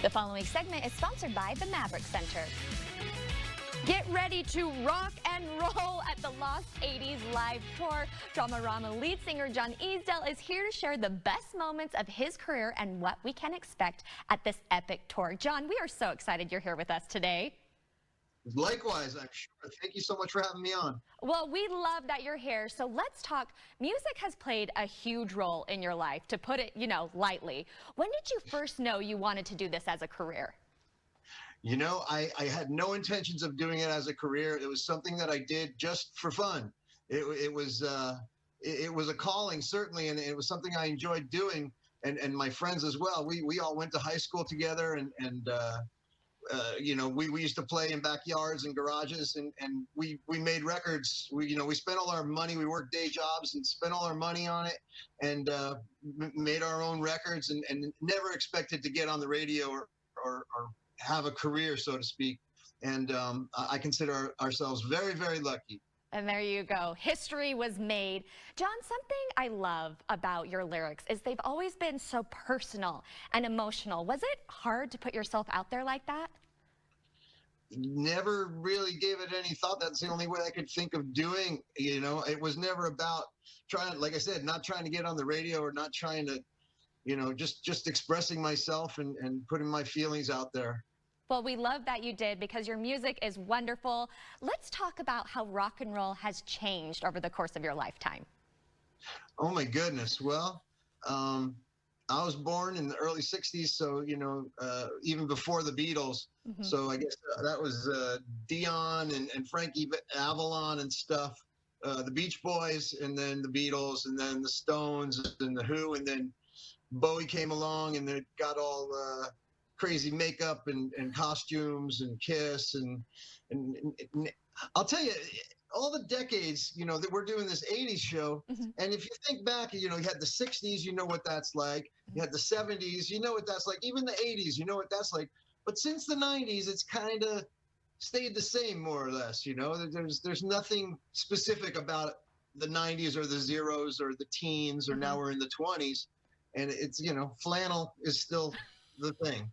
The following segment is sponsored by the Maverick Center. Get ready to rock and roll at the Lost 80s live tour. Dramarama lead singer John Easdale is here to share the best moments of his career and what we can expect at this epic tour. John, we are so excited you're here with us today. Likewise, I'm sure. Thank you so much for having me on. Well, we love that you're here. So let's talk. Music has played a huge role in your life, to put it, lightly. When did you first know you wanted to do this as a career? You know, I had no intentions of doing it as a career. It was something that I did just for fun. It was a calling, certainly, and it was something I enjoyed doing, and my friends as well. We all went to high school together, and we used to play in backyards and garages, and we made records. We spent all our money. We worked day jobs and spent all our money on it, and made our own records, and never expected to get on the radio or have a career, so to speak. And I consider ourselves very, very lucky. And there you go. History was made. John, something I love about your lyrics is they've always been so personal and emotional. Was it hard to put yourself out there like that? Never really gave it any thought. That's the only way I could think of doing. It was never about trying, like I said, not trying to get on the radio or not trying to, just expressing myself and putting my feelings out there. Well, we love that you did, because your music is wonderful. Let's talk about how rock and roll has changed over the course of your lifetime. Oh, my goodness. Well, I was born in the early 60s, so, even before the Beatles. Mm-hmm. So I guess that was Dion and Frankie Avalon and stuff, the Beach Boys, and then the Beatles, and then the Stones and the Who, and then Bowie came along, and it got all crazy makeup and costumes and Kiss and I'll tell you, all the decades, that we're doing this 80s show. Mm-hmm. And if you think back, you had the 60s, you know what that's like. You had the 70s, you know what that's like. Even the 80s, you know what that's like. But since the 90s, it's kind of stayed the same, more or less. There's nothing specific about the 90s or the zeros or the teens, or mm-hmm. Now we're in the 20s. And it's, flannel is still the thing.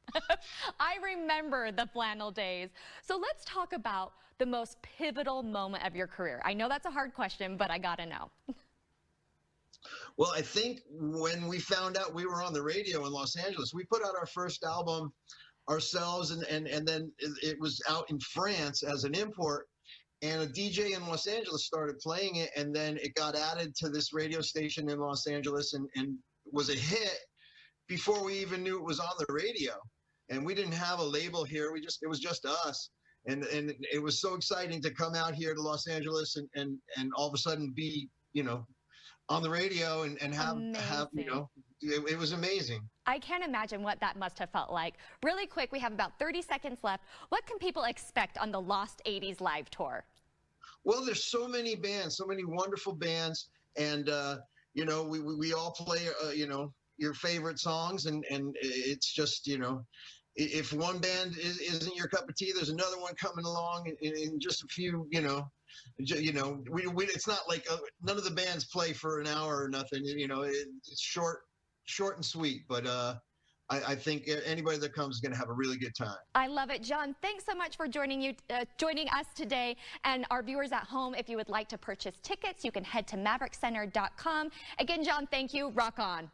I remember the flannel days. So let's talk about the most pivotal moment of your career. I know that's a hard question, but I gotta know. Well, I think when we found out we were on the radio in Los Angeles, we put out our first album ourselves, and then it was out in France as an import, and a DJ in Los Angeles started playing it, and then it got added to this radio station in Los Angeles and was a hit before we even knew it was on the radio. And we didn't have a label here. It was just us. And it was so exciting to come out here to Los Angeles and all of a sudden be, on the radio and have it was amazing. I can't imagine what that must have felt like. Really quick, we have about 30 seconds left. What can people expect on the Lost 80s live tour? Well, there's so many bands, so many wonderful bands. And, we all play, your favorite songs, and it's just, if one band isn't your cup of tea, there's another one coming along in just a few, it's not like none of the bands play for an hour or nothing. It's short and sweet, but I think anybody that comes is going to have a really good time. I love it. John, thanks so much for joining us today. And our viewers at home, if you would like to purchase tickets, you can head to maverickcenter.com. Again, John, thank you. Rock on.